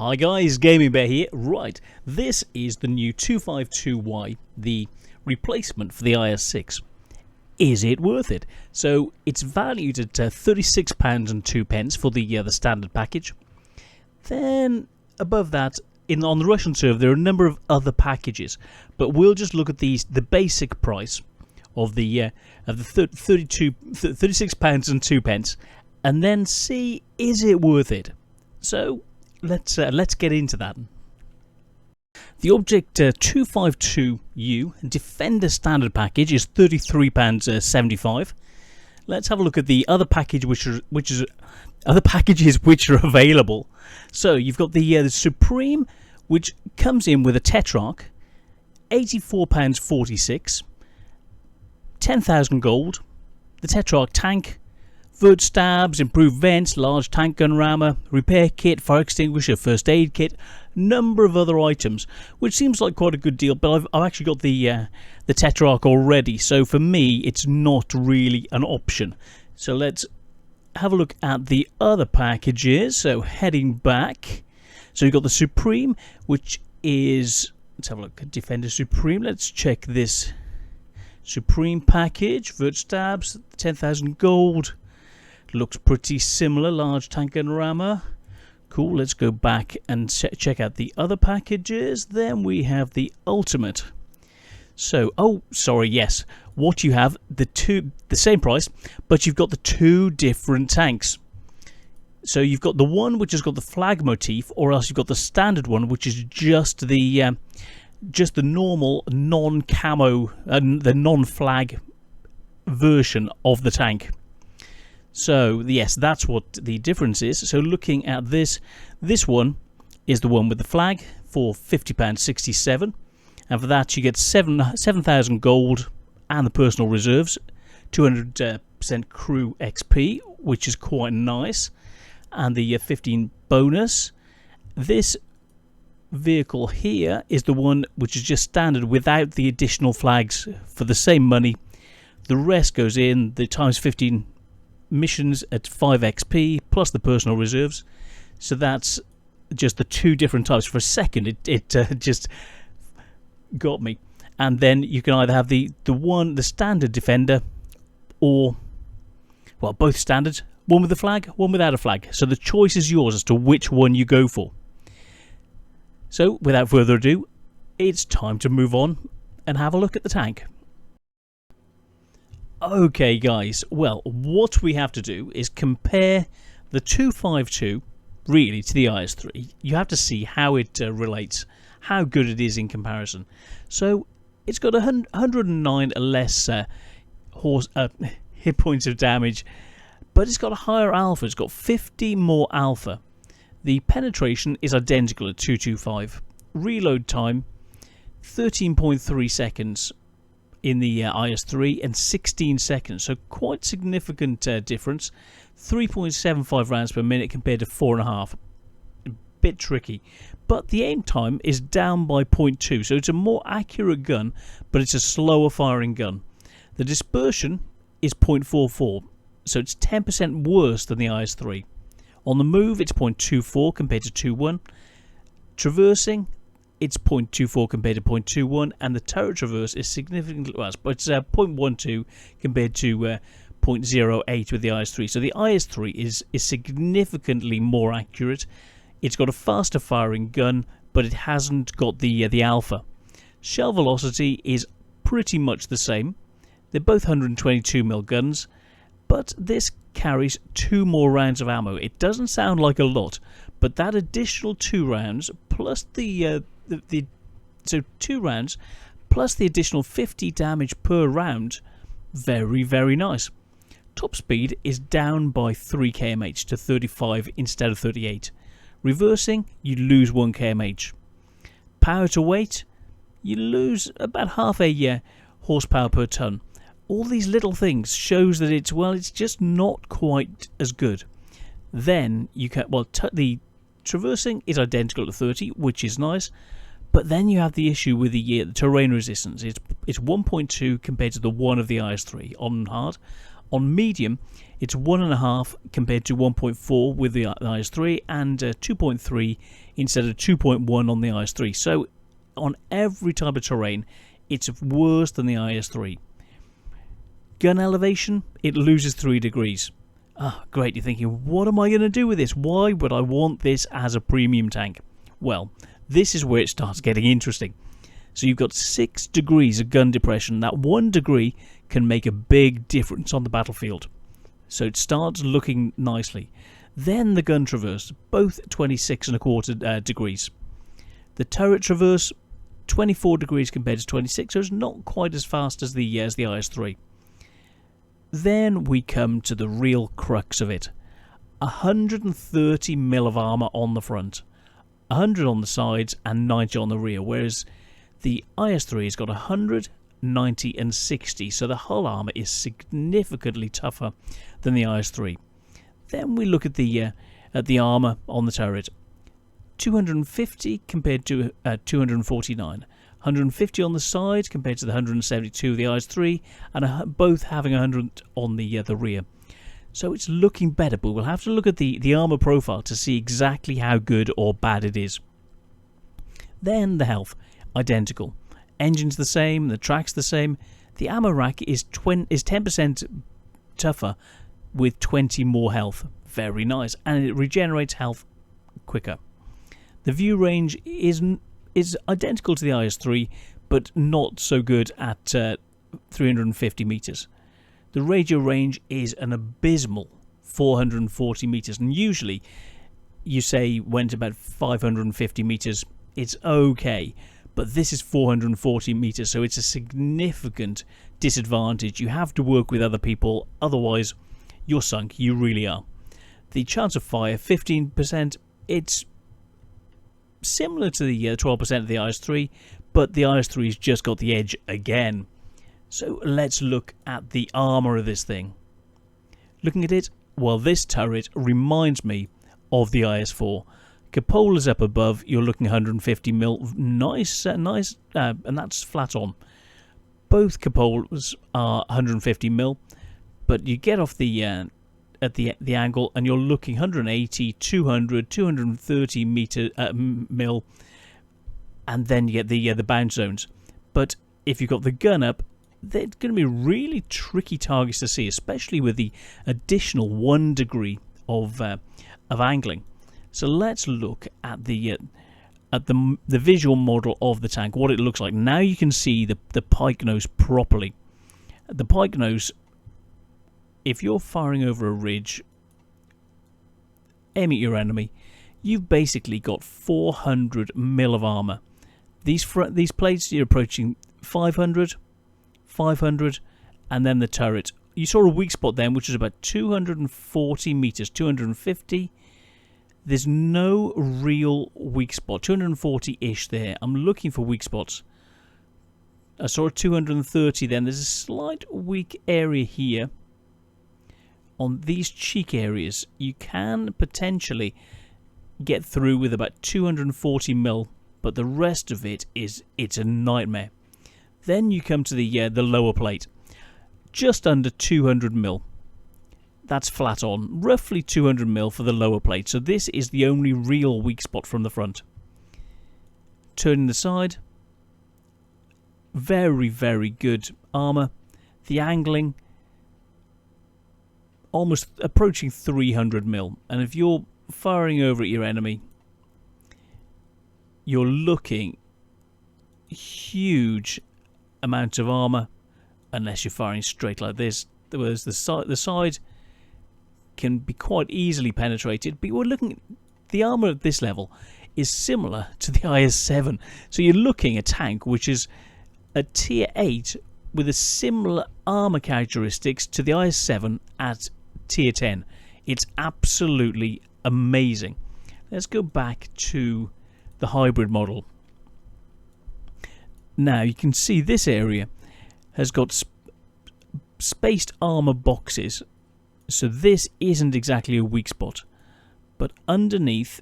Hi guys, Gaming Bear here. Right, this is the new 252Y, the replacement for the IS6. Is it worth it? So it's valued at £36.02 for the standard package. Then above that, on the Russian server, there are a number of other packages, but we'll just look at the basic price of the £36.02, and then see, is it worth it? So let's get into that. The Object 252U Defender Standard Package is £33.75. Let's have a look at the other package, other packages which are available. So you've got the Supreme, which comes in with a Tetrarch, £84.46, 10,000 gold. The Tetrarch tank, VIII stabs, improved vents, large tank gun rammer, repair kit, fire extinguisher, first aid kit, number of other items, which seems like quite a good deal. But I've actually got the Tetrarch already, so for me it's not really an option. So let's have a look at the other packages. So heading back, so you've got the Supreme, which is, let's have a look at Defender Supreme. Let's check this Supreme package. VIII stabs, 10,000 gold. Looks pretty similar. Large tank gun rammer. Cool. Let's go back and check out the other packages. Then we have the Ultimate. So, oh, sorry, yes. What you have, the same price, but you've got the two different tanks. So you've got the one which has got the flag motif, or else you've got the standard one, which is just the normal non-camo and the non-flag version of the tank. So yes, that's what the difference is. So looking at this one is the one with the flag for £50.67, and for that you get 7,000 gold and the personal reserves, 200% crew XP, which is quite nice, and the 15 bonus. This vehicle here is the one which is just standard without the additional flags for the same money. The rest goes in the times 15 missions at 5 XP plus the personal reserves. So that's just the two different types. For a second it just got me. And then you can either have the standard Defender, or, well, both standard, one with a flag, one without a flag. So the choice is yours as to which one you go for. So without further ado, it's time to move on and have a look at the tank. Okay guys, well, what we have to do is compare the 252 really to the IS3. You have to see how it relates, how good it is in comparison. So it's got 109 less hit points of damage, but it's got a higher alpha. It's got 50 more alpha. The penetration is identical at 225. Reload time 13.3 seconds in the IS3 and 16 seconds, so quite significant difference. 3.75 rounds per minute compared to 4.5. A bit tricky, but the aim time is down by 0.2, so it's a more accurate gun, but it's a slower firing gun. The dispersion is 0.44, so it's 10% worse than the IS3. On the move, it's 0.24 compared to 2.1. Traversing, it's 0.24 compared to 0.21, and the turret traverse is significantly worse, but it's 0.12 compared to 0.08 with the IS3. So the IS3 is significantly more accurate. It's got a faster firing gun, but it hasn't got the alpha. Shell velocity is pretty much the same. They're both 122mm guns, but this carries 2 more rounds of ammo. It doesn't sound like a lot, but that additional 2 rounds plus so 2 rounds plus the additional 50 damage per round, very, very nice. Top speed is down by 3 kmh to 35 instead of 38. Reversing, you lose 1 kmh. Power to weight, you lose about half a horsepower per ton. All these little things shows that it's just not quite as good. Then you can, the traversing is identical to 30, which is nice, but then you have the issue with the terrain resistance. It's 1.2 compared to the 1 of the IS3 on hard. On medium, it's 1.5 compared to 1.4 with the IS-3 and 2.3 instead of 2.1 on the IS-3. So on every type of terrain, it's worse than the IS-3. Gun elevation, it loses 3 degrees. Great, you're thinking, what am I going to do with this? Why would I want this as a premium tank? Well, this is where it starts getting interesting. So you've got 6 degrees of gun depression. That 1 degree can make a big difference on the battlefield. So it starts looking nicely. Then the gun traverse, both 26.25 degrees. The turret traverse, 24 degrees compared to 26, so it's not quite as fast as the IS-3. Then we come to the real crux of it. 130 mil of armour on the front, 100 on the sides and 90 on the rear, whereas the IS-3 has got 100, 90 and 60, so the hull armour is significantly tougher than the IS-3. Then we look at the armour on the turret. 250 compared to 249. 150 on the side compared to the 172 of the IS-3, and both having 100 on the rear. So it's looking better, but we'll have to look at the armour profile to see exactly how good or bad it is. Then the health, identical. Engine's the same, the track's the same. The ammo rack is 10% tougher with 20 more health. Very nice, and it regenerates health quicker. The view range is identical to the IS-3, but not so good at 350 meters. The radio range is an abysmal 440 meters, and usually you say went about 550 meters, it's okay, but this is 440 meters, so it's a significant disadvantage. You have to work with other people, otherwise you're sunk, you really are. The chance of fire, 15%, it's similar to the 12% of the IS-3, but the IS-3's just got the edge again. So let's look at the armour of this thing. Looking at it, well, this turret reminds me of the IS-4. Cupola's up above, you're looking 150 mil, nice, and that's flat on. Both cupolas are 150 mil, but you get off the at the angle and you're looking 180, 200, 230 mil, and then you get the bounce zones. But if you've got the gun up, they're going to be really tricky targets to see, especially with the additional 1 degree of angling. So let's look at the visual model of the tank, what it looks like. Now you can see the pike nose properly. The pike nose, if you're firing over a ridge, aim at your enemy, you've basically got 400 mil of armour. These plates, you're approaching 500, and then the turret. You saw a weak spot then, which is about 240 meters, 250. There's no real weak spot, 240-ish there. I'm looking for weak spots. I saw a 230 then. There's a slight weak area here. On these cheek areas, you can potentially get through with about 240 mil, but the rest of it's a nightmare. Then you come to the lower plate, just under 200 mil. That's flat on, roughly 200 mil for the lower plate. So this is the only real weak spot from the front. Turning the side, very, very good armour. The angling, almost approaching 300 mil. And if you're firing over at your enemy, you're looking huge amounts of armour, unless you're firing straight like this. Whereas the side can be quite easily penetrated, but we're looking at the armour at this level is similar to the IS-7. So you're looking at a tank which is a tier 8 with a similar armour characteristics to the IS-7 at tier 10. It's absolutely amazing. Let's go back to the hybrid model. Now you can see this area has got spaced armour boxes, so this isn't exactly a weak spot, but underneath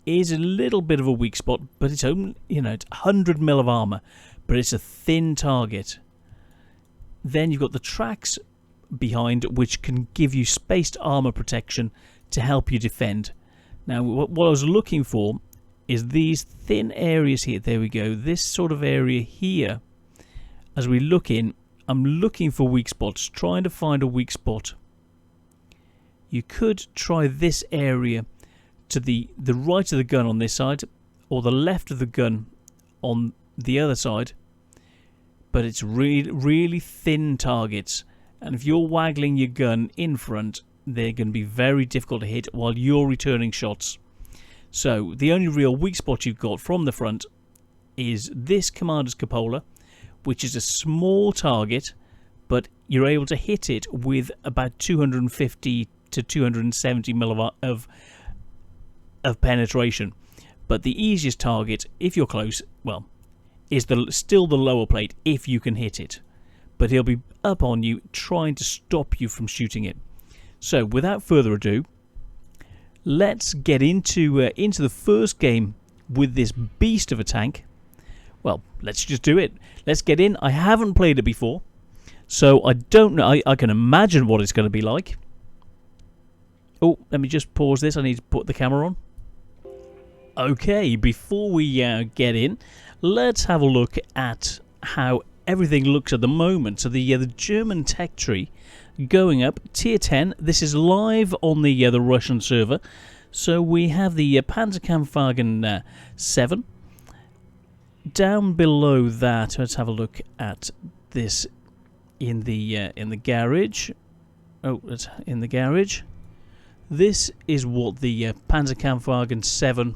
is a little bit of a weak spot, but it's only, it's 100 mil of armour, but it's a thin target. Then you've got the tracks behind, which can give you spaced armor protection to help you defend. Now, what I was looking for is these thin areas here. There we go. This sort of area here. As we look in, I'm looking for weak spots, trying to find a weak spot. You could try this area to the right of the gun on this side, or the left of the gun on the other side. But it's really thin targets, and if you're waggling your gun in front, they're going to be very difficult to hit while you're returning shots. So the only real weak spot you've got from the front is this Commander's Cupola, which is a small target, but you're able to hit it with about 250 to 270 mil of penetration. But the easiest target, if you're close, well, is still the lower plate if you can hit it. But he'll be up on you trying to stop you from shooting it. So without further ado, let's get into the first game with this beast of a tank. Well, let's just do it. Let's get in. I haven't played it before, so I don't know. I can imagine what it's going to be like. Oh, let me just pause this. I need to put the camera on. Okay, before we get in, let's have a look at how everything looks at the moment. So the German tech tree going up, tier 10. This is live on the Russian server. So we have the Panzerkampfwagen 7. Down below that, let's have a look at this in the garage. Oh, it's in the garage. This is what the Panzerkampfwagen 7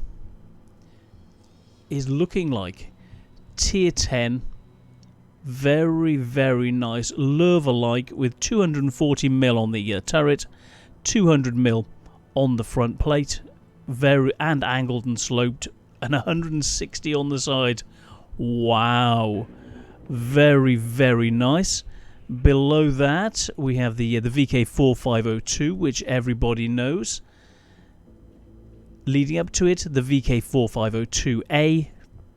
is looking like. Tier 10. Very, very nice. Lurva-like with 240 mil on the turret, 200 mil on the front plate, very and angled and sloped, and 160 on the side. Wow, very, very nice. Below that we have the VK4502, which everybody knows. Leading up to it, the VK4502A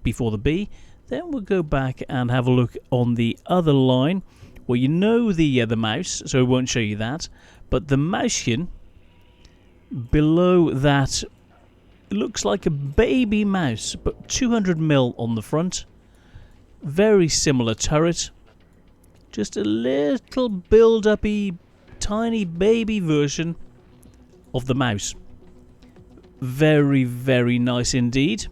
before the B. Then we'll go back and have a look on the other line. Well, you know the mouse, so it won't show you that. But the Mauschen below that looks like a baby mouse, but 200 mil on the front. Very similar turret. Just a little build-up-y, tiny baby version of the mouse. Very, very nice indeed.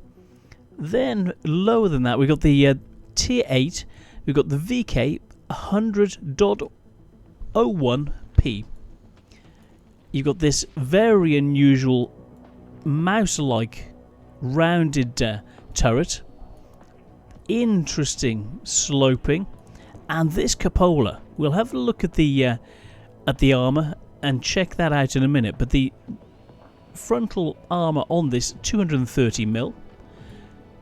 Then, lower than that, we've got the Tier 8. We've got the VK 100.01P. You've got this very unusual mouse-like rounded turret. Interesting sloping. And this cupola. We'll have a look at the armour and check that out in a minute. But the frontal armour on this, 230 mil.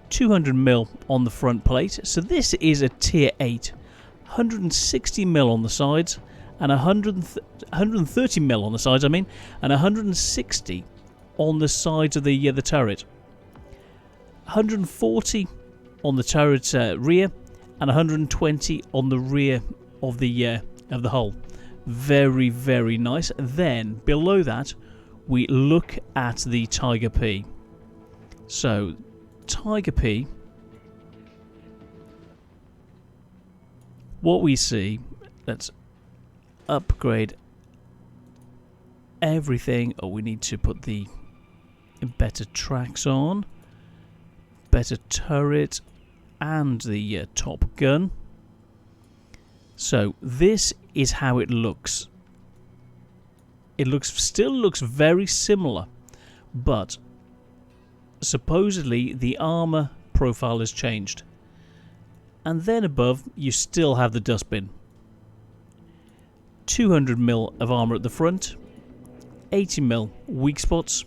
200 mil on the front plate. So this is a tier 8. 160 mil on the sides and 130 mil on the sides, and 160 on the sides of the turret. 140 on the turret's rear and 120 on the rear of the hull. Very, very nice. Then below that we look at the Tiger P. So Tiger P, what we see, let's upgrade everything. Oh, we need to put the better tracks on, better turret, and the top gun. So this is how it looks. It still looks very similar, but supposedly the armor profile has changed. And then above you still have the dustbin. 200 mil of armor at the front, 80 mil weak spots.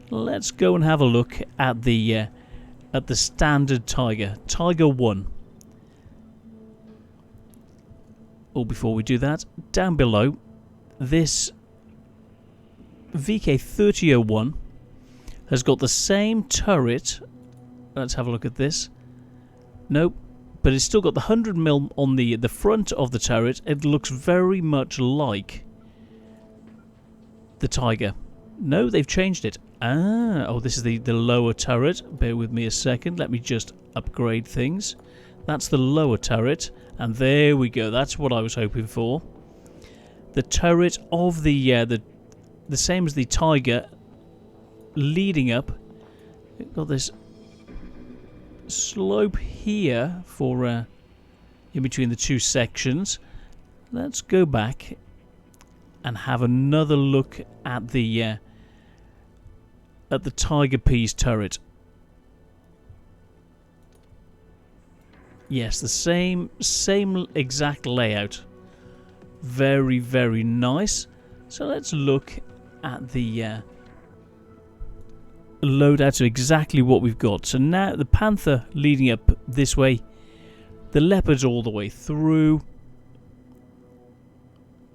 Let's go and have a look at the standard Tiger 1. Oh, before we do that, down below, this VK3001 has got the same turret. Let's have a look at this. Nope, but it's still got the 100mm on the front of the turret. It looks very much like the Tiger. No, they've changed it. Oh, this is the lower turret. Bear with me a second. Let me just upgrade things. That's the lower turret, and there we go. That's what I was hoping for. The turret of the same as the Tiger, leading up. We've got this slope here for in between the two sections. Let's go back and have another look at the Tiger P's turret. Yes, the same exact layout. Very, very nice. So let's look at the loadout of exactly what we've got. So now the Panther leading up this way, the Leopard's all the way through,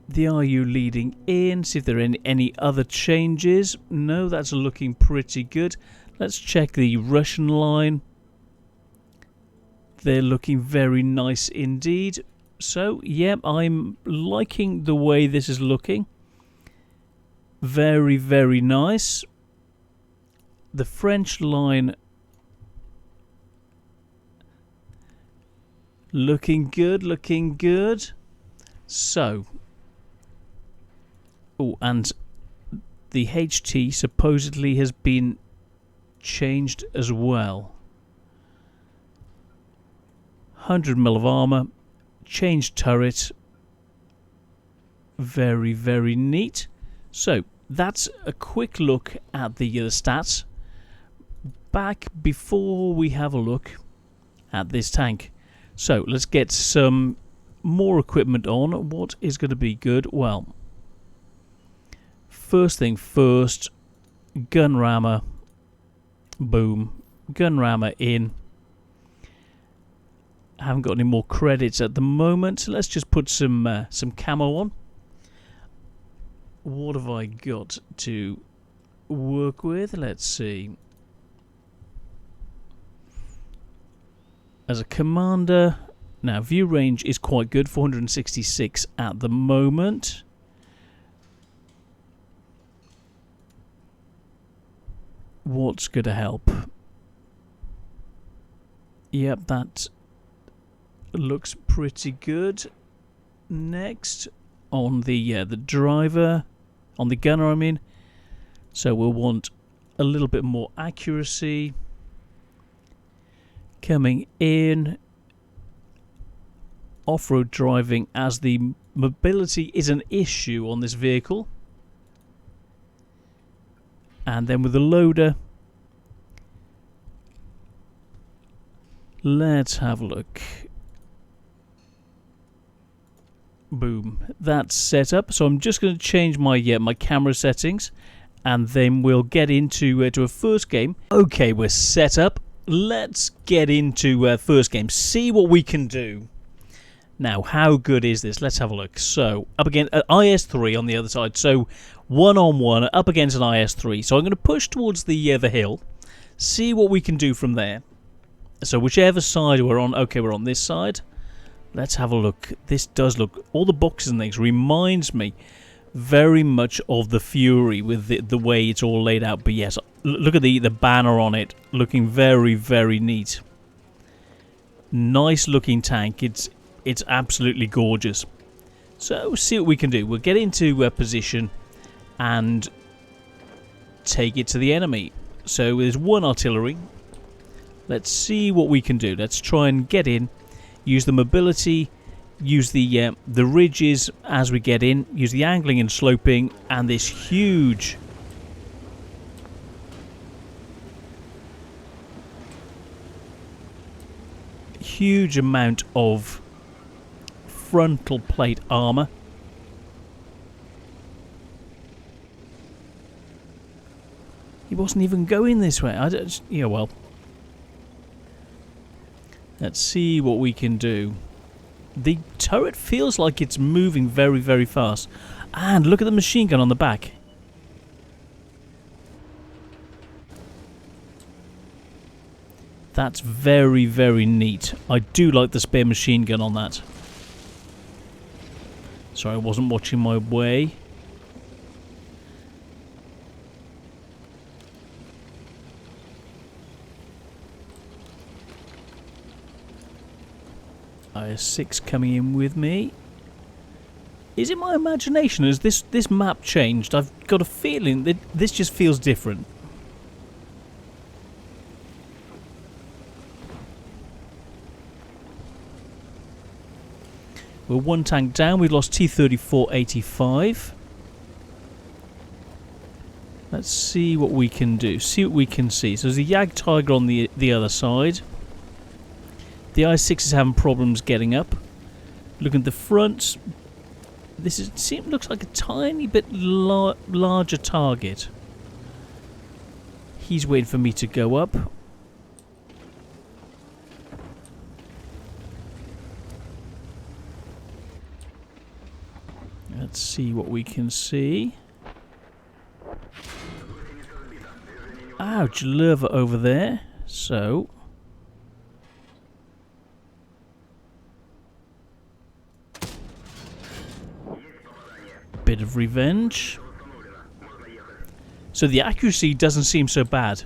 the RU leading in. See if there are any other changes. No, that's looking pretty good. Let's check the Russian line. They're looking very nice indeed. So, yeah, I'm liking the way this is looking. Very, very nice. The French line looking good, looking good. So, oh, and the HT supposedly has been changed as well. 100mm of armor, changed turret. Very, very neat. So, that's a quick look at the stats. Back before we have a look at this tank. So, let's get some more equipment on. What is going to be good? Well, first thing first, gun rammer. Boom. Gun rammer in. I haven't got any more credits at the moment. So let's just put some camo on. What have I got to work with? Let's see. As a commander, now view range is quite good, 466 at the moment. What's going to help? Yep, that looks pretty good. Next, on the driver, on the gunner, I mean. So we'll want a little bit more accuracy. Coming in, off-road driving, as the mobility is an issue on this vehicle. And then with the loader, let's have a look. Boom, that's set up. So I'm just going to change my my camera settings, and then we'll get into to a first game. Okay, we're set up. Let's get into first game. See what we can do. Now, how good is this? Let's have a look. So, up against IS-3 on the other side. So, one-on-one up against an IS-3. So I'm going to push towards the hill. See what we can do from there. So whichever side we're on. Okay, we're on this side. Let's have a look. This does look, all the boxes and things reminds me very much of the Fury with the way it's all laid out. But yes, look at the banner on it, looking very, very neat. Nice looking tank. It's absolutely gorgeous. So see what we can do. We'll get into position and take it to the enemy. So there's one artillery. Let's see what we can do. Let's try and get in. Use the mobility, use the ridges as we get in, use the angling and sloping, and this huge amount of frontal plate armor. He wasn't even going this way. Yeah, well. Let's see what we can do. The turret feels like it's moving very, very fast. And look at the machine gun on the back. That's very, very neat. I do like the spare machine gun on that. Sorry, I wasn't watching my way. IS-6 coming in with me. Is it my imagination? Has this map changed? I've got a feeling that this just feels different. We're one tank down. We've lost T-34-85. Let's see what we can do. See what we can see. So there's a Jag Tiger on the other side. The I-6 is having problems getting up. Look at the front. Looks like a tiny bit larger target. He's waiting for me to go up. Let's see what we can see. Ouch, lava over there. So bit of revenge. So the accuracy doesn't seem so bad.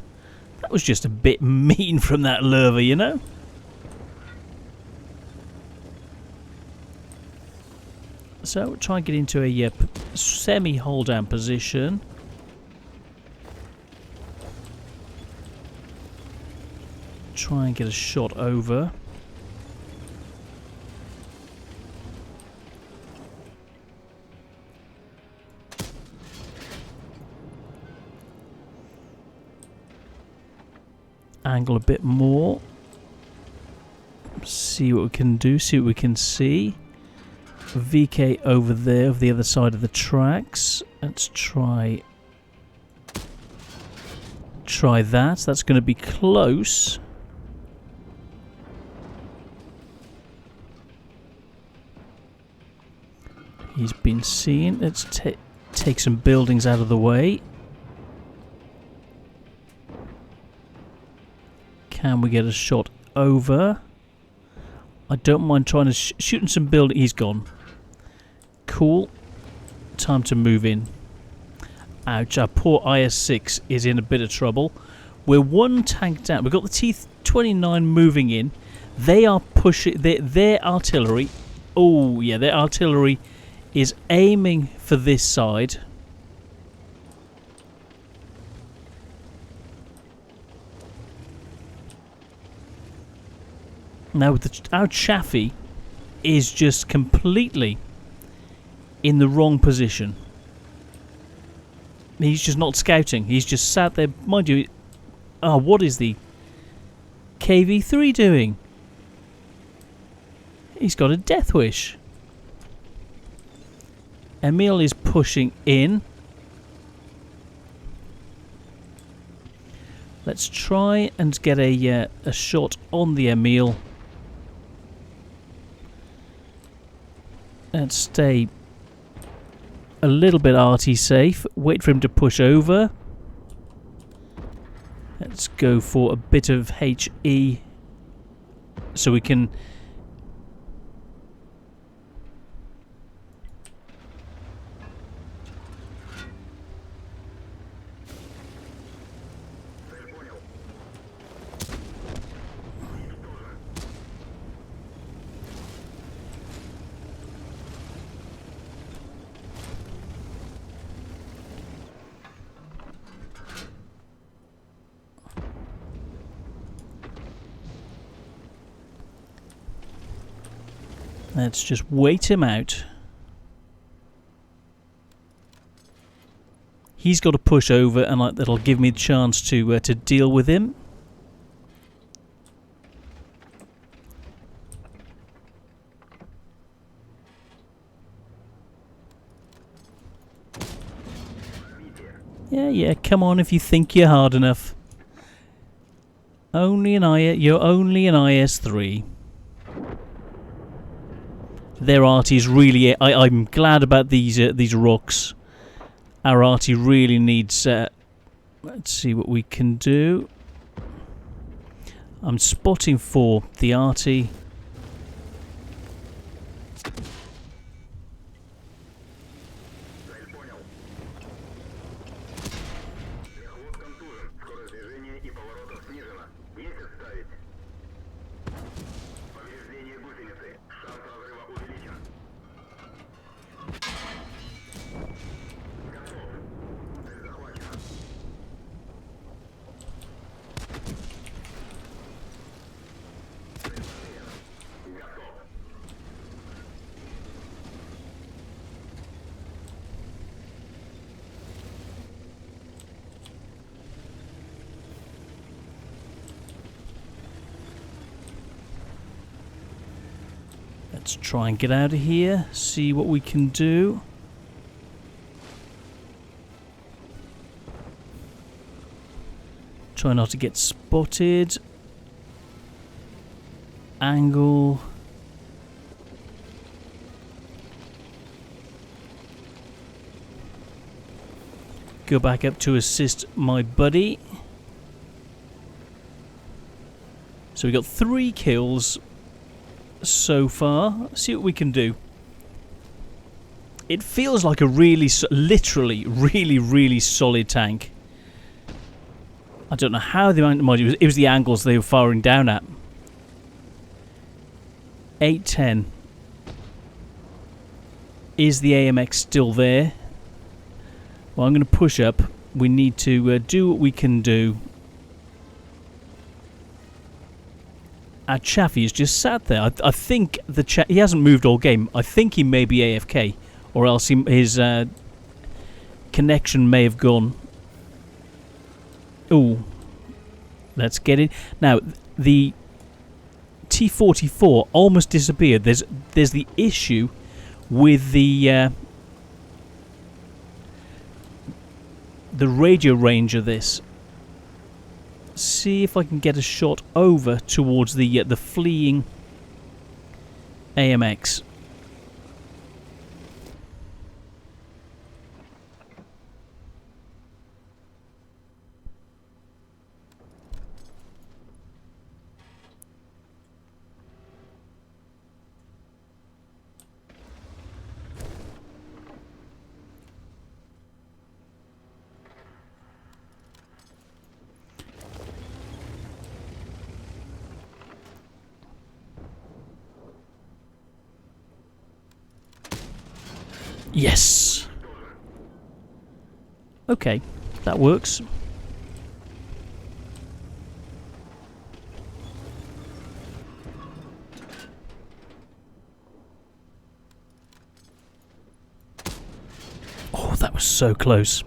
That was just a bit mean from that lurver, you know? So try and get into a semi-hold down position. Try and get a shot over. Angle a bit more. See what we can do, see what we can see. VK over there, of the other side of the tracks. Let's try that. That's going to be close. He's been seen. Let's take some buildings out of the way. Can we get a shot over? I don't mind trying to shooting some buildings. He's gone. Cool. Time to move in. Ouch, our poor IS-6 is in a bit of trouble. We're one tank down. We've got the T-29 moving in. They are pushing their artillery. Oh yeah, their artillery is aiming for this side. Now our Chaffee is just completely in the wrong position. He's just not scouting. He's just sat there. Mind you, what is the KV-3 doing? He's got a death wish. Emil is pushing in. Let's try and get a shot on the Emil. Let's stay a little bit arty safe. Wait for him to push over. Let's go for a bit of HE so we can... Let's just wait him out. He's got to push over, and that'll give me the chance to deal with him. Yeah, come on if you think you're hard enough. You're only an IS-3. Their arty is really... I'm glad about these rocks. Our arty really needs... let's see what we can do. I'm spotting for the arty. Let's try and get out of here, see what we can do. Try not to get spotted. Angle. Go back up to assist my buddy. So we got 3 kills so far. Let's see what we can do. It feels like a literally really solid tank. I don't know how the amount of modules. It was the angles they were firing down at. 810. Is the AMX still there? Well, I'm going to push up. We need to do what we can do. Our Chaffee is just sat there. I think he hasn't moved all game. I think he may be AFK, or else his connection may have gone. Ooh, let's get it now. The T-44 almost disappeared. There's the issue with the radio range of this. See if I can get a shot over towards the fleeing AMX. Yes! Okay, that works. Oh, that was so close.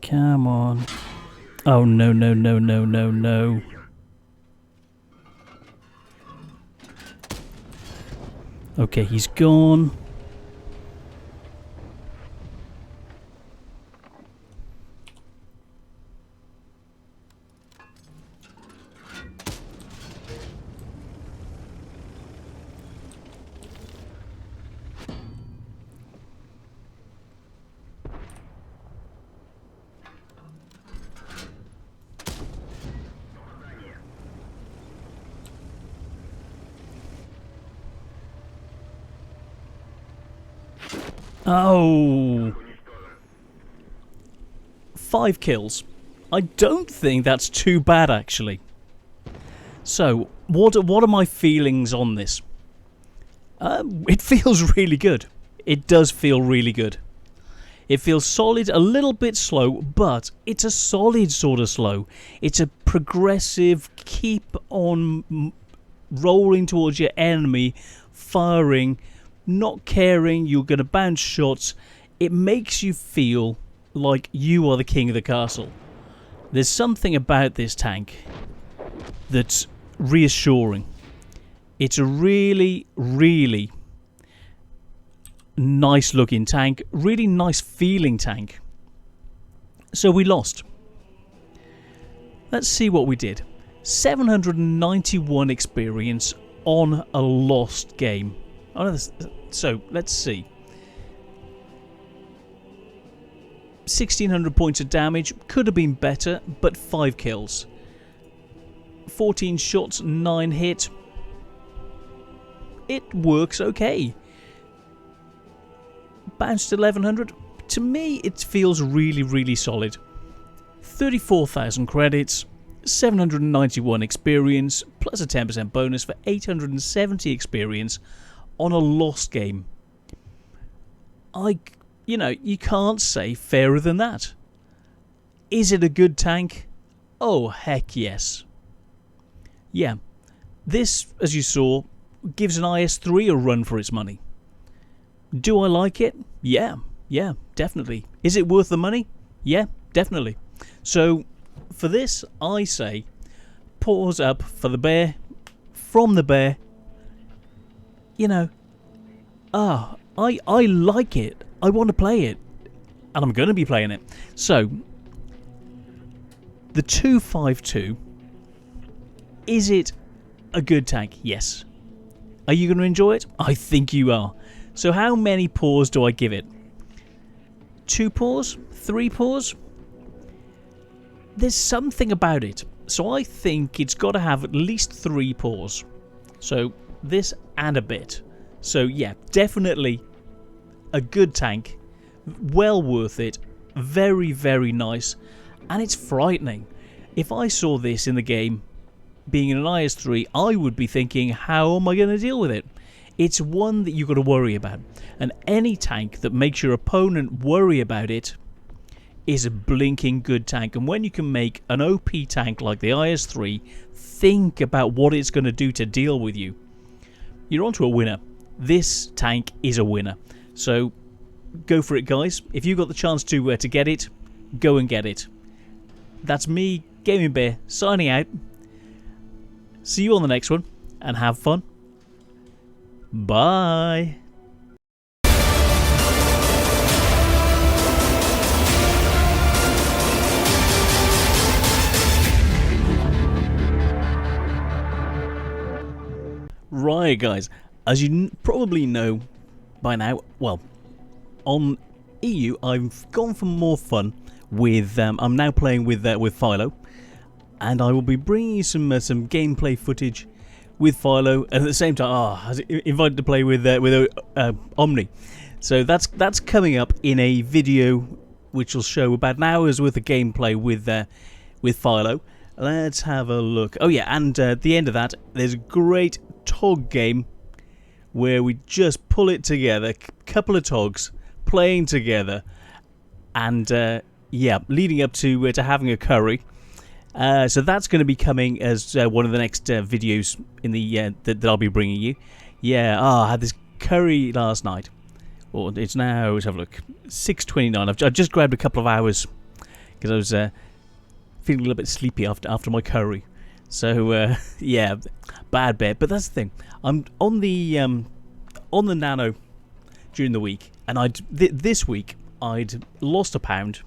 Come on. Oh, no, no, no, no, no, no. Okay, he's gone. Oh. 5 kills. I don't think that's too bad, actually. So, what are my feelings on this? It feels really good. It does feel really good. It feels solid, a little bit slow, but it's a solid sort of slow. It's a progressive, keep on rolling towards your enemy, firing, not caring, you're going to bounce shots. It makes you feel like you are the king of the castle. There's something about this tank that's reassuring. It's a really, really nice looking tank, really nice feeling tank. So we lost. Let's see what we did. 791 experience on a lost game. So let's see. 1600 points of damage, could have been better, but 5 kills. 14 shots, 9 hit. It works okay. Bounced 1100. To me, it feels really, really solid. 34,000 credits, 791 experience, plus a 10% bonus for 870 experience on a lost game. You can't say fairer than that. Is it a good tank? Oh, heck yes. Yeah, this, as you saw, gives an IS-3 a run for its money. Do I like it? Yeah, definitely. Is it worth the money? Yeah, definitely. So, for this, I say, paws up for the bear, from the bear. I like it. I want to play it. And I'm going to be playing it. So, the 252, is it a good tank? Yes. Are you going to enjoy it? I think you are. So how many paws do I give it? 2 paws? 3 paws? There's something about it. So I think it's got to have at least 3 paws. So this and a bit. So yeah, definitely a good tank. Well worth it. Very, very nice. And it's frightening. If I saw this in the game being in an IS-3, I would be thinking, how am I going to deal with it? It's one that you've got to worry about. And any tank that makes your opponent worry about it is a blinking good tank. And when you can make an OP tank like the IS-3 think about what it's going to do to deal with you, you're onto a winner. This tank is a winner. So go for it, guys. If you've got the chance to get it, go and get it. That's me, Gaming Bear, signing out. See you on the next one, and have fun. Bye. Right, guys, as you probably know by now, well, on EU, I've gone for more fun with, I'm now playing with Philo, and I will be bringing you some gameplay footage with Philo, and at the same time, I was invited to play with Omni. So that's coming up in a video which will show about an hour's worth of gameplay with Philo. Let's have a look. Oh yeah, and at the end of that, there's a great TOG game where we just pull it together, couple of TOGs playing together, and yeah, leading up to having a curry. So that's going to be coming as one of the next videos in the that I'll be bringing you. Yeah, I had this curry last night. Well, it's now, let's have a look, 6:29. I've just grabbed a couple of hours because I was feeling a little bit sleepy after my curry. So yeah, bad bet. But that's the thing. I'm on the Nano during the week, and this week I'd lost a pound.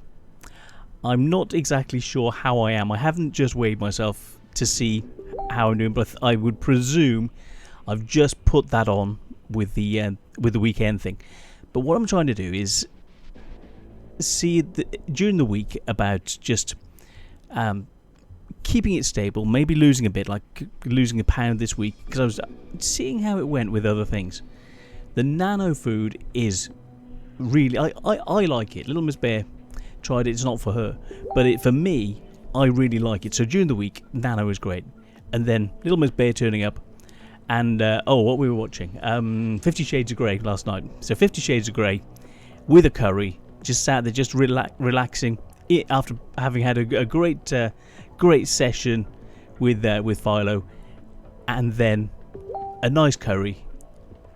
I'm not exactly sure how I am. I haven't just weighed myself to see how I'm doing, but I would presume I've just put that on with the weekend thing. But what I'm trying to do is see during the week about just keeping it stable, maybe losing a bit, like losing a pound this week, because I was seeing how it went with other things. The Nano food is really, I like it. Little Miss Bear tried it, it's not for her, but for me, I really like it. So during the week, Nano is great, and then Little Miss Bear turning up, and what we were watching, 50 Shades of Grey last night. So 50 Shades of Grey with a curry, just sat there, just relaxing after having had a great session with Philo, and then a nice curry,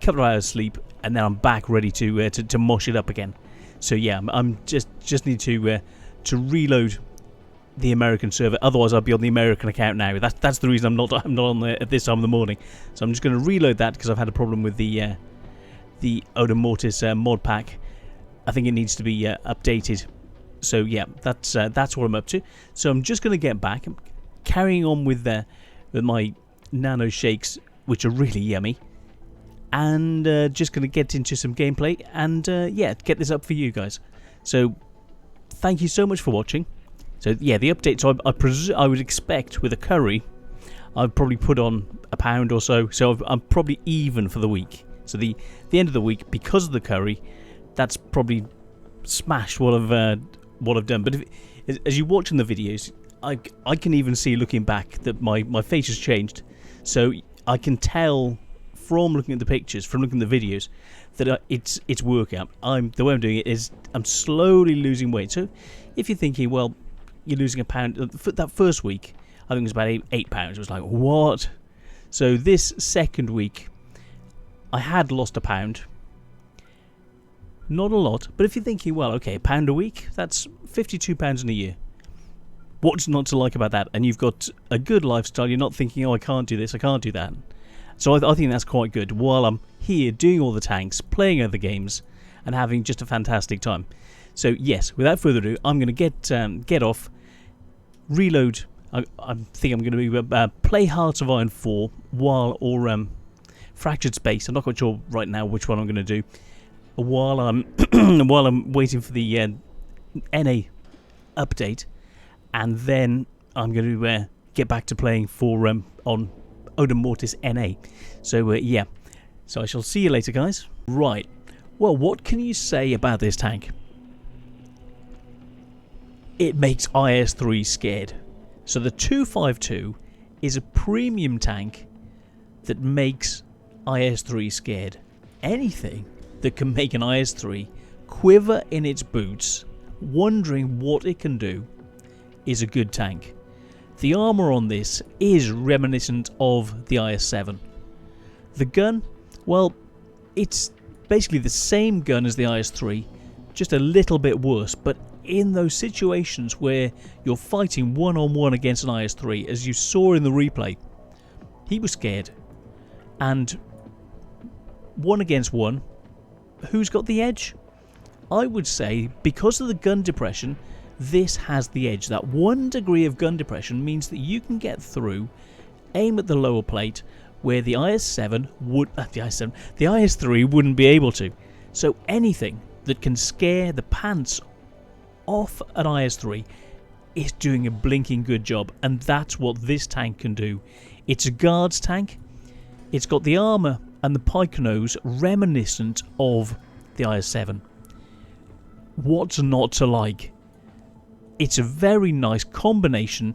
couple of hours sleep, and then I'm back ready to mosh it up again. So yeah, I'm just need to reload the American server. Otherwise, I'll be on the American account now. That's the reason I'm not on there at this time of the morning. So I'm just going to reload that because I've had a problem with the Odin Mortis mod pack. I think it needs to be updated. So yeah, that's what I'm up to. So I'm just going to get back, carrying on with my nano shakes, which are really yummy, and just going to get into some gameplay and yeah, get this up for you guys. So thank you so much for watching. So yeah, the update. So I would expect with a curry, I'd probably put on £1 or so. So I'm probably even for the week. So the end of the week, because of the curry, that's probably smashed what I've done. But as you're watching the videos, I can even see, looking back, that my face has changed. So I can tell from looking at the pictures, from looking at the videos, that it's working. The way I'm doing it is I'm slowly losing weight. So if you're thinking, well, you're losing £1 that first week, I think it was about £8. It was like, what? So this second week, I had lost £1. Not a lot, but if you're thinking, well, okay, £1 a week, that's £52 in a year. What's not to like about that? And you've got a good lifestyle. You're not thinking, oh, I can't do this, I can't do that. So I think that's quite good, while I'm here doing all the tanks, playing other games, and having just a fantastic time. So yes, without further ado, I'm going to get off, reload. I think I'm going to play Hearts of Iron 4 or Fractured Space. I'm not quite sure right now which one I'm going to do. While I'm waiting for the NA update, and then I'm going to get back to playing for on Odin Mortis NA. So yeah, so I shall see you later, guys. Right, well, what can you say about this tank? It makes IS-3 scared. So the 252 is a premium tank that makes IS-3 scared. Anything that can make an IS-3 quiver in its boots, wondering what it can do, is a good tank. The armour on this is reminiscent of the IS-7. The gun, well, it's basically the same gun as the IS-3, just a little bit worse, but in those situations where you're fighting one-on-one against an IS-3, as you saw in the replay, he was scared. And one against one, who's got the edge? I would say, because of the gun depression, this has the edge. That 1 degree of gun depression means that you can get through, aim at the lower plate, where the IS-3 wouldn't be able to. So anything that can scare the pants off an IS-3 is doing a blinking good job, and that's what this tank can do. It's a guards tank. It's got the armour and the pike nose reminiscent of the IS-7. What's not to like? It's a very nice combination,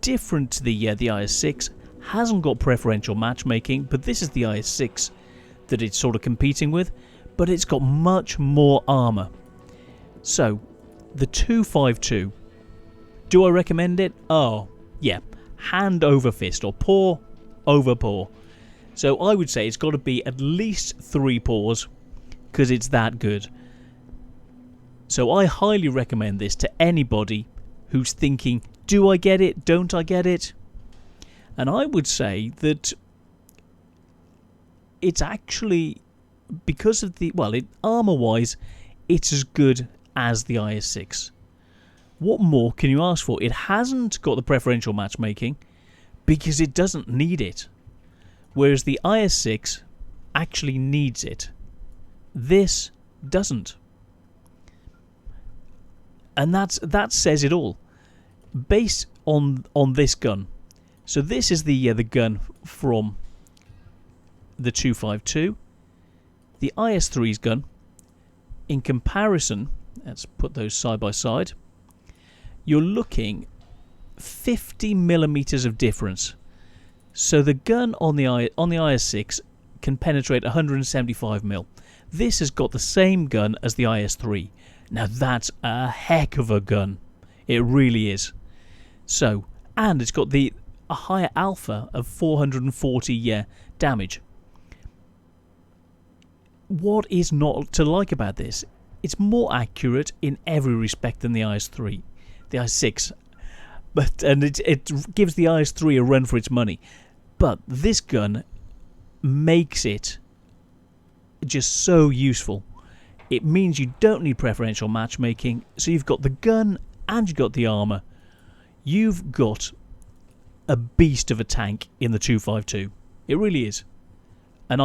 different to the IS-6, hasn't got preferential matchmaking, but this is the IS-6 that it's sort of competing with, but it's got much more armour. So, the 252, do I recommend it? Oh, yeah, hand over fist, or paw over paw. So I would say it's got to be at least 3 paws, because it's that good. So I highly recommend this to anybody who's thinking, do I get it? Don't I get it? And I would say that it's actually, because of the, well, armour-wise, it's as good as the IS-6. What more can you ask for? It hasn't got the preferential matchmaking because it doesn't need it. Whereas the IS-6 actually needs it. This doesn't. And that says it all. Based on this gun. So this is the gun from the 252. The IS-3's gun. In comparison, let's put those side by side. You're looking 50mm of difference. So the gun on the IS-6 can penetrate 175mm. This has got the same gun as the IS-3. Now that's a heck of a gun. It really is. So, and it's got a higher alpha of 440 damage. What is not to like about this? It's more accurate in every respect than the IS-3, the IS-6. And it gives the IS-3 a run for its money. But this gun makes it just so useful. It means you don't need preferential matchmaking, so you've got the gun and you've got the armour. You've got a beast of a tank in the 252. It really is. And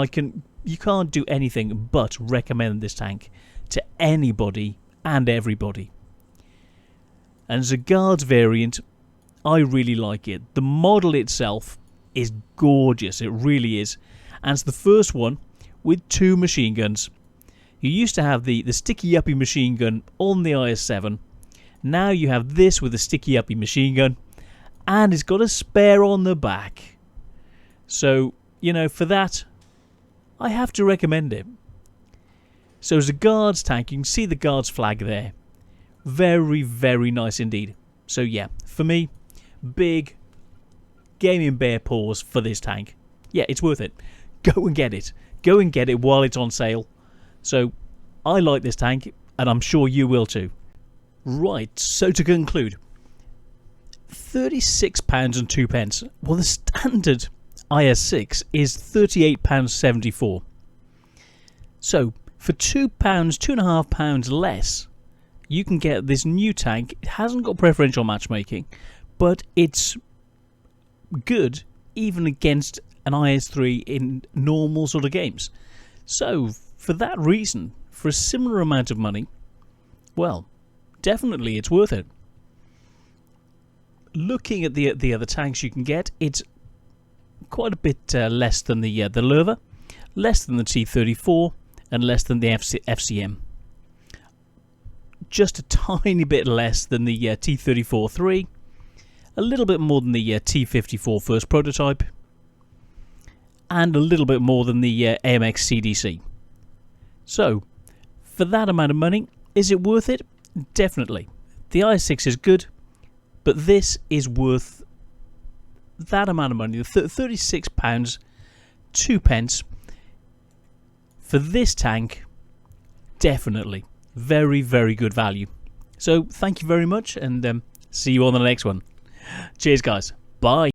you can't do anything but recommend this tank to anybody and everybody. And as a guards variant, I really like it. The model itself is gorgeous, it really is. And it's the first one with 2 machine guns. You used to have the sticky uppy machine gun on the IS-7. Now you have this with a sticky uppy machine gun, and it's got a spare on the back. So, you know, for that, I have to recommend it. So as a guards tank, you can see the guards flag there. Very, very nice indeed. So yeah, for me, big gaming bear paws for this tank. Yeah, it's worth it. Go and get it. Go and get it while it's on sale. So I like this tank, and I'm sure you will too. Right, so to conclude, £36 and 2 pence. Well, the standard IS-6 is £38.74. So for £2, £2.5 less, you can get this new tank. It hasn't got preferential matchmaking, but it's good even against an IS-3 in normal sort of games. So for that reason, for a similar amount of money, well, definitely it's worth it. Looking at the other tanks you can get, it's quite a bit less than the Löwe, less than the T-34, and less than the FCM. Just a tiny bit less than the T-34-3, a little bit more than the T-54 first prototype, and a little bit more than the AMX CDC. So, for that amount of money, is it worth it? Definitely. The IS-6 is good, but this is worth that amount of money. £36, 2 pence for this tank, definitely. Very, very good value. So, thank you very much, and see you on the next one. Cheers, guys. Bye.